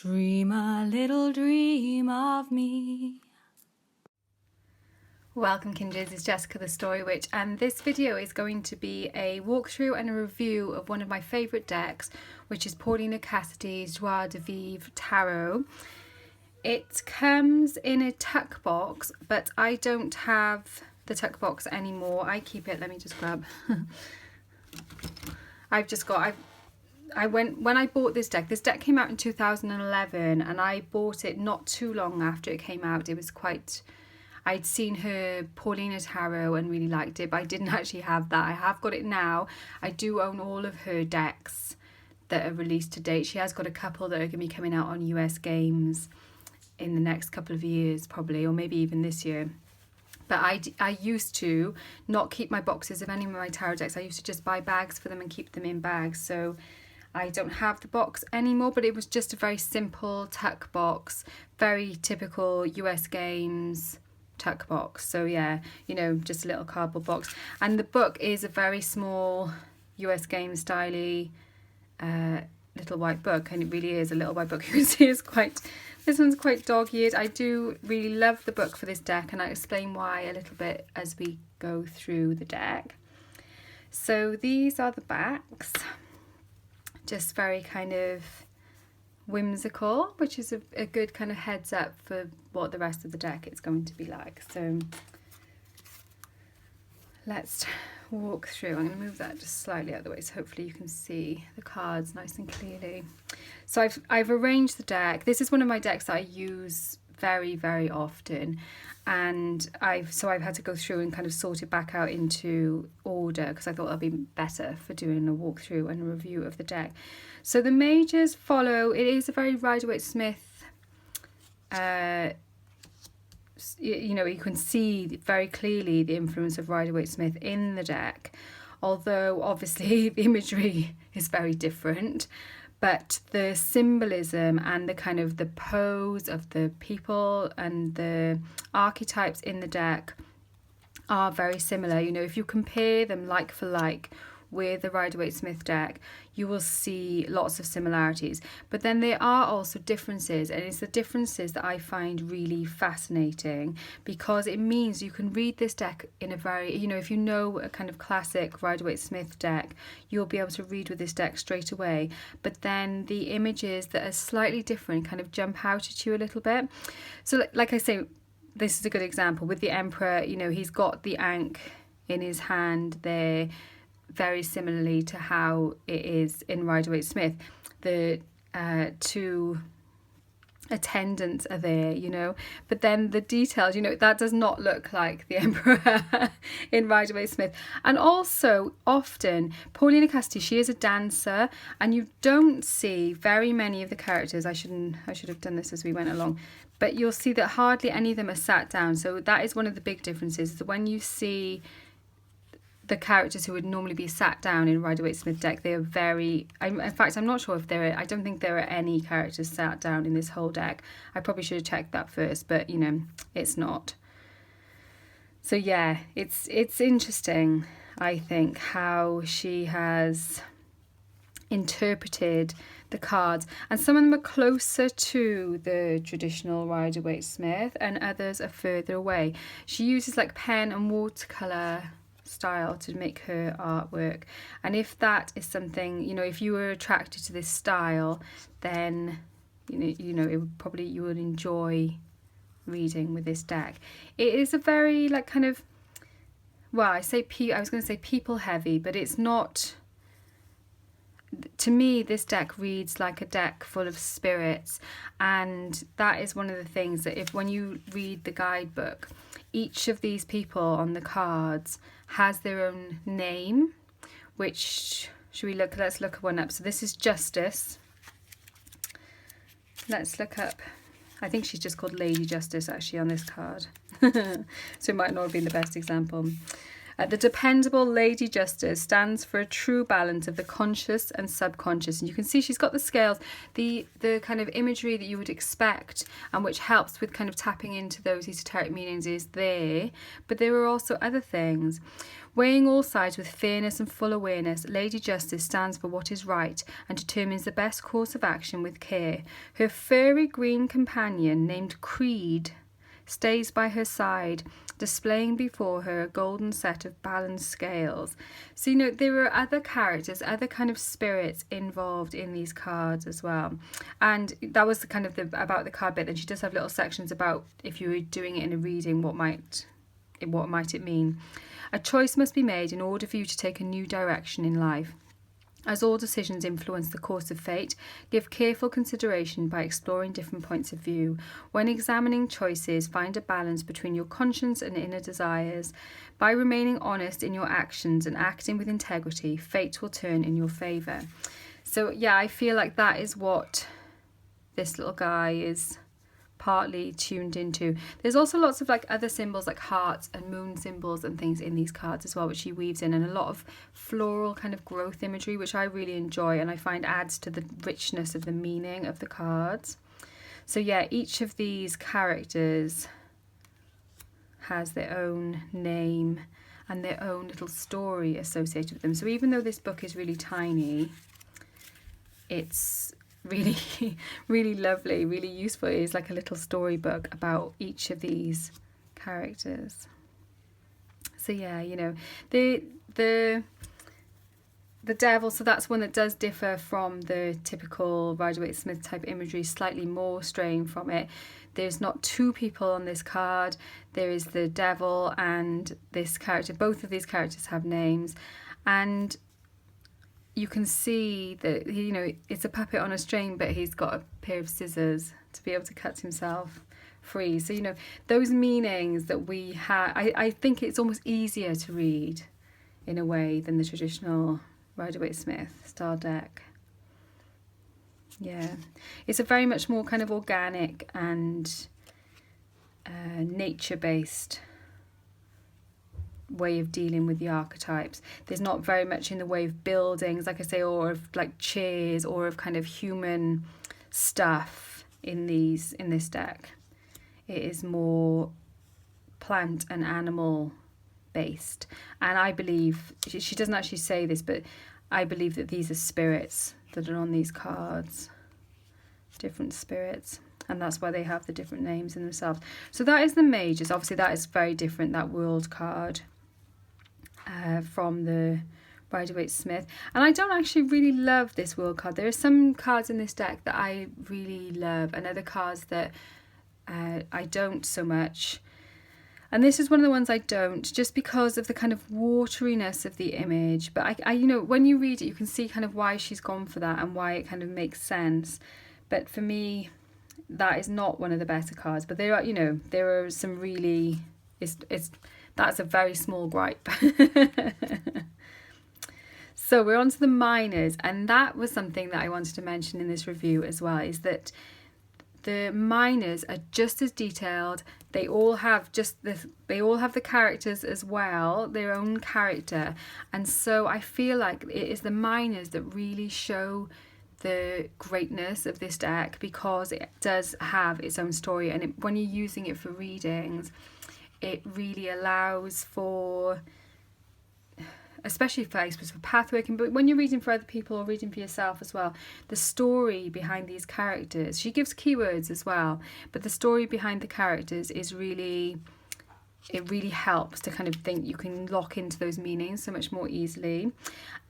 Dream a little dream of me. Welcome Kindreds, it's Jessica the Story Witch, and this video is going to be a walkthrough and a review of one of my favourite decks, which is Paulina Cassidy's Joie de Vivre Tarot. It comes in a tuck box, but I don't have the tuck box anymore. I keep it, let me just grab. When I bought this deck came out in 2011, and I bought it not too long after it came out. It was I'd seen her Paulina Tarot and really liked it, but I didn't actually have that. I have got it now. I do own all of her decks that are released to date. She has got a couple that are going to be coming out on US games in the next couple of years probably, or maybe even this year. But I used to not keep my boxes of any of my tarot decks. I used to just buy bags for them and keep them in bags. So I don't have the box anymore, but it was just a very simple tuck box, very typical US games tuck box. So yeah, you know, just a little cardboard box, and the book is a very small US game styly little white book, and it really is a little white book. You can see this one's quite dog-eared. I do really love the book for this deck, and I'll explain why a little bit as we go through the deck. So these are the backs, just very kind of whimsical, which is a good kind of heads up for what the rest of the deck is going to be like. So let's walk through. I'm going to move that just slightly out of the way so hopefully you can see the cards nice and clearly. So I've arranged the deck. This is one of my decks that I use very, very often, and I've had to go through and kind of sort it back out into order because I thought that'd be better for doing a walkthrough and a review of the deck. So the majors follow. It is a very Rider-Waite-Smith, you know, you can see very clearly the influence of Rider-Waite-Smith in the deck, although obviously the imagery is very different. But the symbolism and the kind of the pose of the people and the archetypes in the deck are very similar. You know, if you compare them like for like with the Rider-Waite-Smith deck, you will see lots of similarities, but then there are also differences, and it's the differences that I find really fascinating, because it means you can read this deck in a very, you know, if you know a kind of classic Rider-Waite-Smith deck, you'll be able to read with this deck straight away, but then the images that are slightly different kind of jump out at you a little bit. So like I say, this is a good example with the Emperor. You know, he's got the Ankh in his hand there, very similarly to how it is in Rider-Waite-Smith. The two attendants are there, you know, but then the details, you know, that does not look like the Emperor in Rider-Waite-Smith. And also often Paulina Cassidy, she is a dancer, and you don't see very many of the characters. I should have done this as we went along, but you'll see that hardly any of them are sat down. So that is one of the big differences, that when you see the characters who would normally be sat down in Rider-Waite-Smith deck, they are very, in fact I'm not sure if I don't think there are any characters sat down in this whole deck. I probably should have checked that first, but you know, it's not. So yeah, it's interesting, I think, how she has interpreted the cards, and some of them are closer to the traditional Rider-Waite-Smith and others are further away. She uses like pen and watercolour style to make her artwork, and if that is something, you know, if you were attracted to this style, then you know it would probably, you would enjoy reading with this deck. It is a very like kind of, well, I was going to say people heavy, but it's not. To me, this deck reads like a deck full of spirits, and that is one of the things that when you read the guidebook, each of these people on the cards has their own name, which, let's look one up. So this is Justice. Let's look up, I think she's just called Lady Justice actually on this card. So it might not have been the best example. The dependable Lady Justice stands for a true balance of the conscious and subconscious. And you can see she's got the scales, the kind of imagery that you would expect and which helps with kind of tapping into those esoteric meanings is there. But there are also other things. Weighing all sides with fairness and full awareness, Lady Justice stands for what is right and determines the best course of action with care. Her furry green companion, named Creed, stays by her side, displaying before her a golden set of balanced scales. So, you know, there are other characters, other kind of spirits involved in these cards as well. And that was the kind of about the card bit. Then she does have little sections about if you were doing it in a reading, what might it mean. A choice must be made in order for you to take a new direction in life. As all decisions influence the course of fate, give careful consideration by exploring different points of view. When examining choices, find a balance between your conscience and inner desires. By remaining honest in your actions and acting with integrity, fate will turn in your favour. So yeah, I feel like that is what this little guy is partly tuned into. There's also lots of like other symbols like hearts and moon symbols and things in these cards as well, which she weaves in, and a lot of floral kind of growth imagery, which I really enjoy and I find adds to the richness of the meaning of the cards. So yeah, each of these characters has their own name and their own little story associated with them. So even though this book is really tiny, it's really really lovely, really useful. It is like a little storybook about each of these characters. So yeah, you know, the devil, so that's one that does differ from the typical Rider-Waite-Smith type imagery, slightly more straying from it. There's not two people on this card. There is the devil and this character. Both of these characters have names, and you can see that, you know, it's a puppet on a string, but he's got a pair of scissors to be able to cut himself free. So, you know, those meanings that we have, I think it's almost easier to read in a way than the traditional Rider-Waite-Smith style deck. Yeah, it's a very much more kind of organic and nature-based way of dealing with the archetypes. There's not very much in the way of buildings, like I say, or of like chairs or of kind of human stuff in this deck. It is more plant and animal based, and I believe she doesn't actually say this, but I believe that these are spirits that are on these cards, different spirits, and that's why they have the different names in themselves. So that is the majors. Obviously that is very different, that world card, from the Rider-Waite-Smith. And I don't actually really love this world card. There are some cards in this deck that I really love and other cards that I don't so much. And this is one of the ones I don't, just because of the kind of wateriness of the image. But I you know, when you read it, you can see kind of why she's gone for that and why it kind of makes sense. But for me, that is not one of the better cards. But there are, you know, there are some really, that's a very small gripe. So we're on to the minors, and that was something that I wanted to mention in this review as well, is that the minors are just as detailed. They all have they all have the characters as well, their own character. And so I feel like it is the minors that really show the greatness of this deck, because it does have its own story, and when you're using it for readings, it really allows for, especially for, I suppose, for pathworking, but when you're reading for other people or reading for yourself as well, the story behind these characters, she gives keywords as well, but the story behind the characters is really, it really helps to kind of think, you can lock into those meanings so much more easily.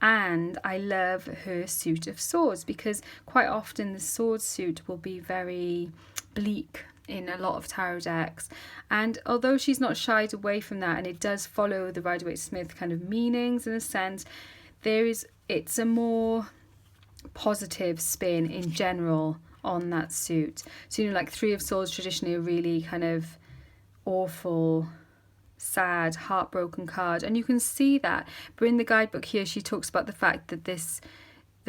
And I love her suit of swords, because quite often the sword suit will be very bleak in a lot of tarot decks, and although she's not shied away from that, and it does follow the Rider-Waite-Smith kind of meanings in a sense, it's a more positive spin in general on that suit. So, you know, like Three of Swords traditionally a really kind of awful, sad, heartbroken card, and you can see that. But in the guidebook here, she talks about the fact that the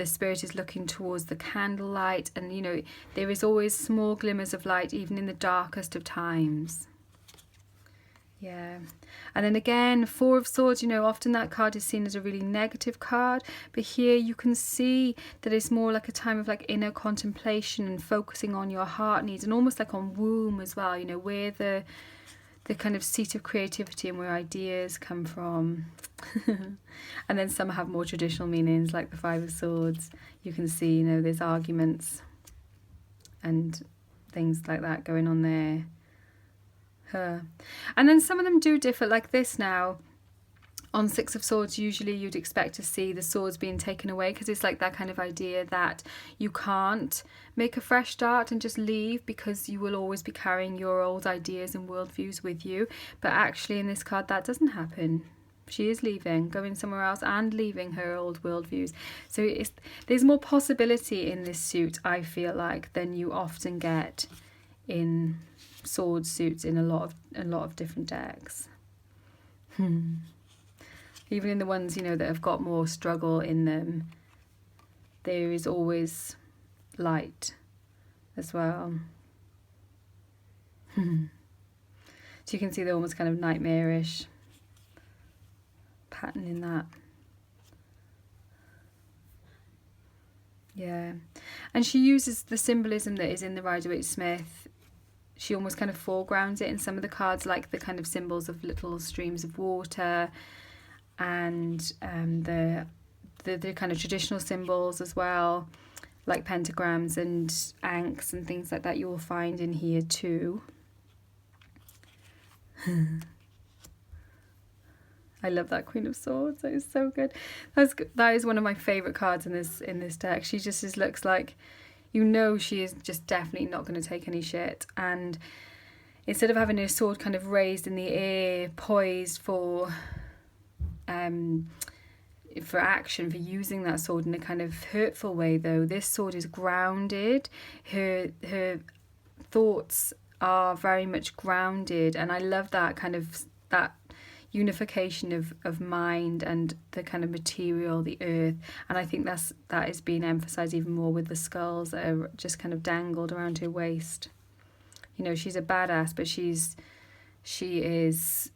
spirit is looking towards the candlelight, and you know, there is always small glimmers of light even in the darkest of times. Yeah. And then again, Four of Swords, you know, often that card is seen as a really negative card, but here you can see that it's more like a time of like inner contemplation and focusing on your heart needs, and almost like on womb as well, you know, where the kind of seat of creativity and where ideas come from. And then some have more traditional meanings, like the Five of Swords. You can see, you know, there's arguments and things like that going on there. And then some of them do differ, like this now. On Six of Swords, usually you'd expect to see the swords being taken away, because it's like that kind of idea that you can't make a fresh start and just leave, because you will always be carrying your old ideas and worldviews with you. But actually in this card that doesn't happen. She is leaving, going somewhere else, and leaving her old worldviews. So there's more possibility in this suit, I feel like, than you often get in sword suits in a lot of different decks. Even in the ones, you know, that have got more struggle in them, there is always light as well. So you can see the almost kind of nightmarish pattern in that. Yeah. And she uses the symbolism that is in the Rider-Waite-Smith. She almost kind of foregrounds it in some of the cards, like the kind of symbols of little streams of water, and the kind of traditional symbols as well, like pentagrams and ankhs and things like that, you will find in here too. I love that Queen of Swords. That is so good. That is one of my favourite cards in this deck. She just looks like, you know, she is just definitely not going to take any shit. And instead of having her sword kind of raised in the air, poised for action, for using that sword in a kind of hurtful way, though, this sword is grounded. Her thoughts are very much grounded, and I love that kind of that unification of mind and the kind of material, the earth. And I think that is being emphasized even more with the skulls that are just kind of dangled around her waist. You know, she's a badass, but she is,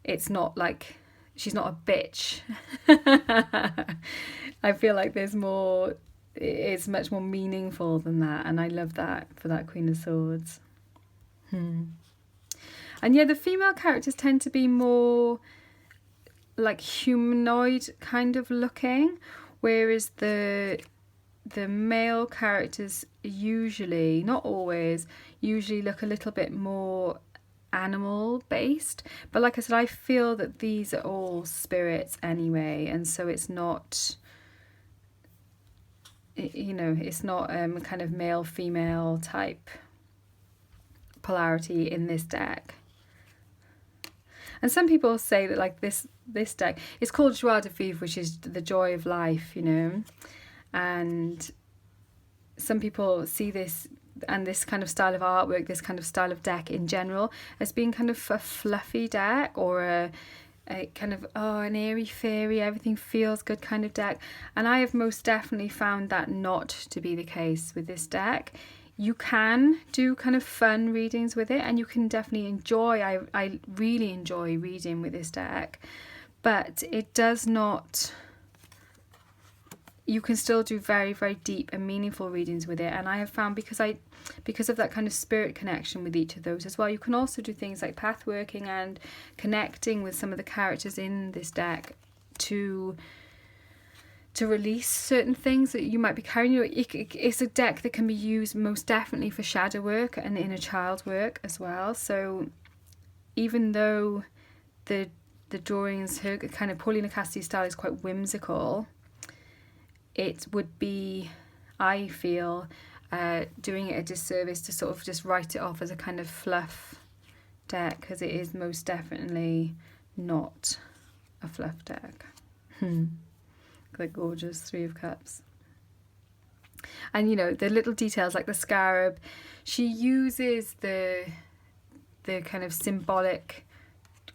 it's not like, she's not a bitch. I feel like there's more, it's much more meaningful than that, and I love that for that Queen of Swords. And yeah, the female characters tend to be more like humanoid kind of looking, whereas the male characters usually, not always, usually look a little bit more animal based. But like I said, I feel that these are all spirits anyway, and so it's not, you know, it's not a kind of male female type polarity in this deck. And some people say that like this deck, it's called Joie de Vivre, which is the joy of life, you know. And some people see this and this kind of style of artwork, this kind of style of deck in general, as being kind of a fluffy deck, or a kind of, an airy fairy, everything feels good kind of deck. And I have most definitely found that not to be the case with this deck. You can do kind of fun readings with it, and you can definitely enjoy, I really enjoy reading with this deck, but it does not, you can still do very, very deep and meaningful readings with it. And I have found, because of that kind of spirit connection with each of those as well, you can also do things like path working and connecting with some of the characters in this deck to release certain things that you might be carrying. It's a deck that can be used most definitely for shadow work and inner child work as well. So even though the drawings, her kind of Paulina Cassidy style is quite whimsical, it would be, I feel, doing it a disservice to sort of just write it off as a kind of fluff deck, because it is most definitely not a fluff deck. The gorgeous Three of Cups. And you know, the little details like the scarab, she uses the kind of symbolic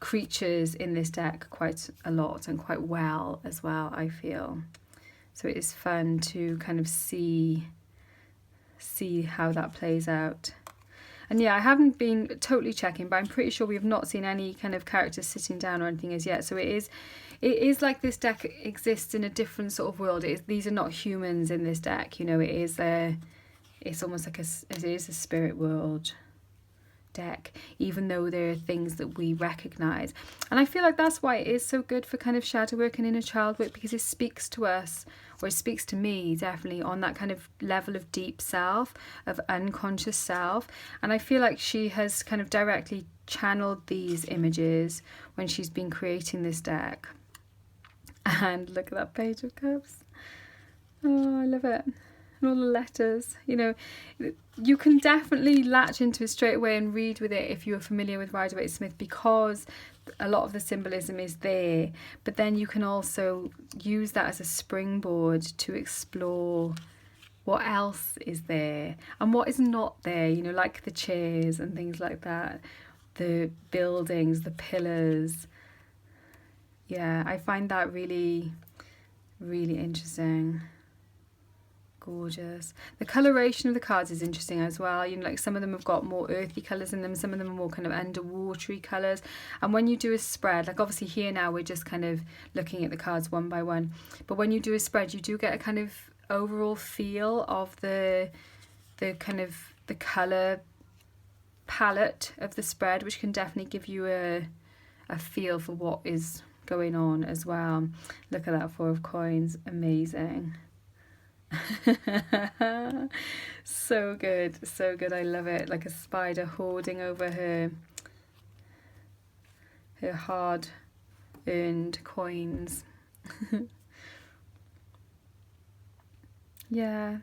creatures in this deck quite a lot and quite well as well, I feel. So it is fun to kind of see how that plays out. And yeah, I haven't been totally checking, but I'm pretty sure we have not seen any kind of characters sitting down or anything as yet. So it is like this deck exists in a different sort of world. These are not humans in this deck, you know. It's almost like it is a spirit world deck, even though there are things that we recognize. And I feel like that's why it is so good for kind of shadow work and inner child work, because it speaks to us, or it speaks to me definitely, on that kind of level of deep self, of unconscious self. And I feel like she has kind of directly channeled these images when she's been creating this deck. And look at that page of cups. Oh, I love it. And all the letters, you know, you can definitely latch into it straight away and read with it if you're familiar with Rider-Waite-Smith, because a lot of the symbolism is there. But then you can also use that as a springboard to explore what else is there and what is not there, you know, like the chairs and things like that, the buildings, the pillars. Yeah, I find that really, really interesting. Gorgeous. The coloration of the cards is interesting as well. You know, like some of them have got more earthy colours in them, some of them are more kind of underwatery colours. And when you do a spread, like obviously here now we're just kind of looking at the cards one by one, but when you do a spread, you do get a kind of overall feel of the kind of the colour palette of the spread, which can definitely give you a feel for what is going on as well. Look at that Four of Coins, amazing. So good, so good. I love it. Like a spider hoarding over her hard earned coins. Yeah.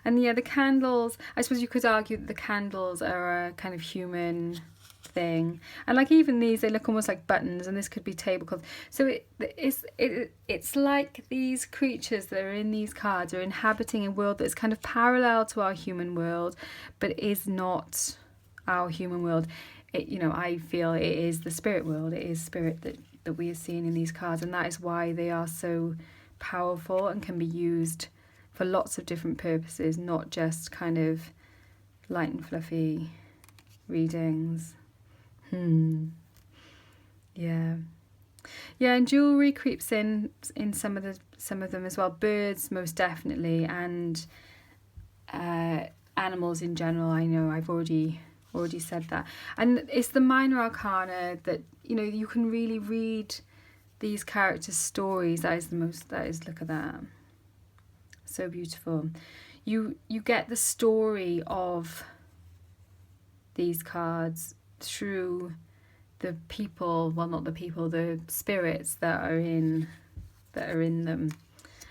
And yeah, the candles, I suppose you could argue that the candles are a kind of human thing. And like even these, they look almost like buttons, and this could be tablecloth. So it's like these creatures that are in these cards are inhabiting a world that's kind of parallel to our human world, but is not our human world. You know, I feel it is the spirit world. It is spirit that we are seeing in these cards, and that is why they are so powerful and can be used for lots of different purposes, not just kind of light and fluffy readings. Yeah, and jewelry creeps in some of them as well. Birds most definitely, and animals in general. I know I've already said that. And it's the minor arcana that, you know, you can really read these characters' stories. That is look at that, so beautiful. You get the story of these cards through the people, well, not the people, the spirits that are in them.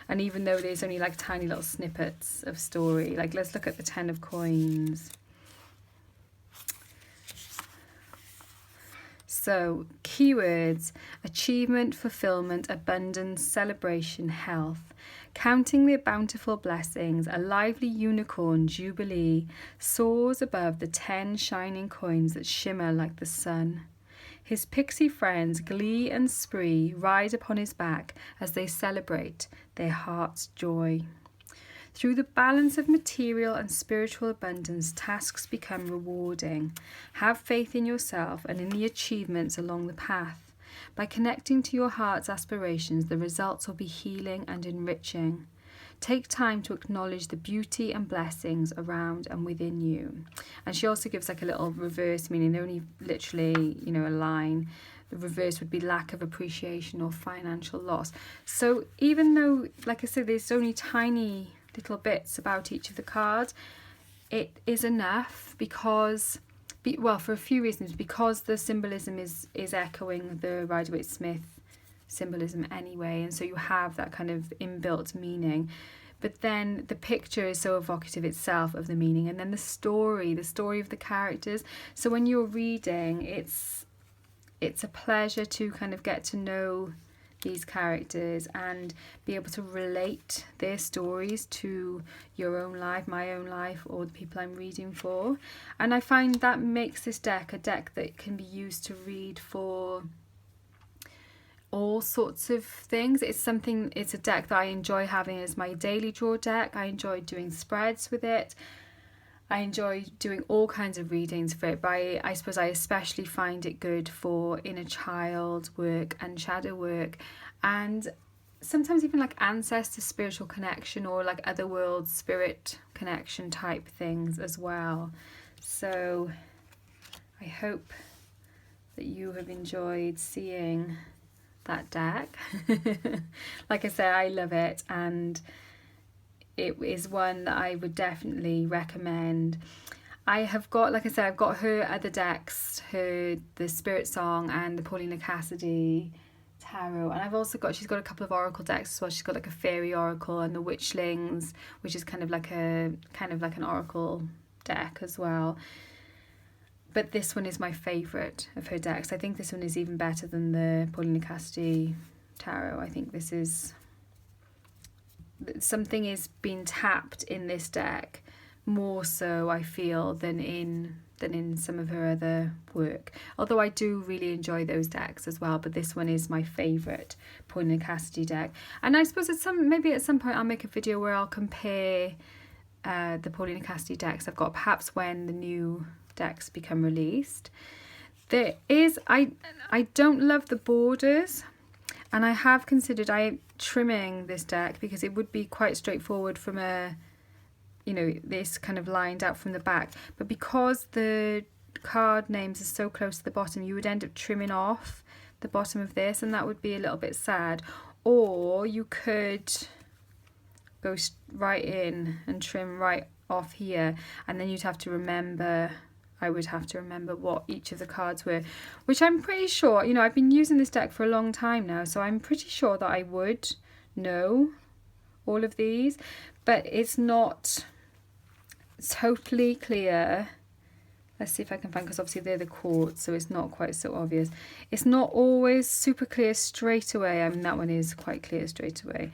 And even though there's only like tiny little snippets of story, like let's look at the 10 of Coins. So keywords: achievement, fulfillment, abundance, celebration, health. Counting the bountiful blessings, a lively unicorn jubilee soars above the 10 shining coins that shimmer like the sun. His pixie friends, glee and spree, ride upon his back as they celebrate their heart's joy. Through the balance of material and spiritual abundance, tasks become rewarding. Have faith in yourself and in the achievements along the path. By connecting to your heart's aspirations, the results will be healing and enriching. Take time to acknowledge the beauty and blessings around and within you. And she also gives like a little reverse meaning. They're only literally, you know, a line. The reverse would be lack of appreciation or financial loss. So even though, like I said, there's only tiny little bits about each of the cards, it is enough because, well, for a few reasons, because the symbolism is echoing the Rider-Waite-Smith symbolism anyway, and so you have that kind of inbuilt meaning. But then the picture is so evocative itself of the meaning, and then the story of the characters. So when you're reading, it's a pleasure to kind of get to know these characters and be able to relate their stories to your own life, my own life, or the people I'm reading for. And I find that makes this deck a deck that can be used to read for all sorts of things. It's a deck that I enjoy having as my daily draw deck. I enjoy doing spreads with it. I enjoy doing all kinds of readings for it, but I suppose I especially find it good for inner child work and shadow work, and sometimes even like ancestor spiritual connection, or like other world spirit connection type things as well. So I hope that you have enjoyed seeing that deck. Like I said, I love it, and it is one that I would definitely recommend. I have got, like I said, I've got her other decks, the Spirit Song and the Paulina Cassidy Tarot, and I've also got, she's got a couple of oracle decks as well. She's got like a fairy oracle and the witchlings, which is kind of like an oracle deck as well. But this one is my favourite of her decks. I think this one is even better than the Paulina Cassidy Tarot. I think this is, something is being tapped in this deck more so, I feel, than in some of her other work. Although I do really enjoy those decks as well, but this one is my favourite Paulina Cassidy deck. And I suppose maybe at some point I'll make a video where I'll compare the Paulina Cassidy decks I've got, perhaps when the new decks become released. There is, I don't love the borders, and I have considered trimming this deck because it would be quite straightforward from this kind of lined out from the back, but because the card names are so close to the bottom, you would end up trimming off the bottom of this, and that would be a little bit sad. Or you could go right in and trim right off here, and then you'd have to remember, I would have to remember what each of the cards were, which I'm pretty sure, I've been using this deck for a long time now, so I'm pretty sure that I would know all of these, but it's not totally clear. Let's see if I can find, because obviously they're the chords, so it's not quite so obvious. It's not always super clear straight away. I mean, that one is quite clear straight away.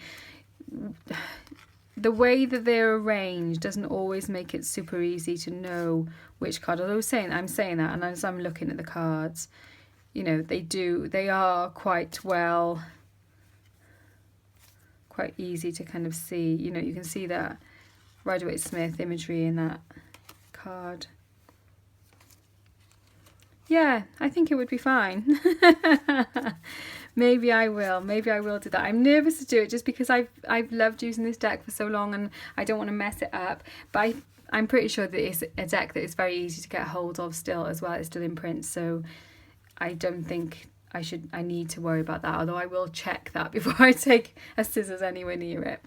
The way that they're arranged doesn't always make it super easy to know which card. Although I'm saying that, and as I'm looking at the cards, they are quite easy to kind of see. You can see that Rider-Waite-Smith imagery in that card. Yeah, I think it would be fine. Maybe I will do that. I'm nervous to do it just because I've loved using this deck for so long, and I don't want to mess it up. But I'm pretty sure that it's a deck that is very easy to get hold of still as well. It's still in print, so I don't think I need to worry about that, although I will check that before I take a scissors anywhere near it.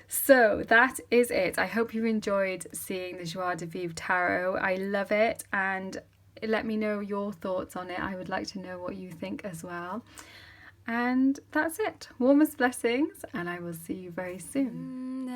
So that is it. I hope you enjoyed seeing the Joie de Vivre Tarot. I love it, and let me know your thoughts on it. I would like to know what you think as well. And that's it. Warmest blessings, and I will see you very soon.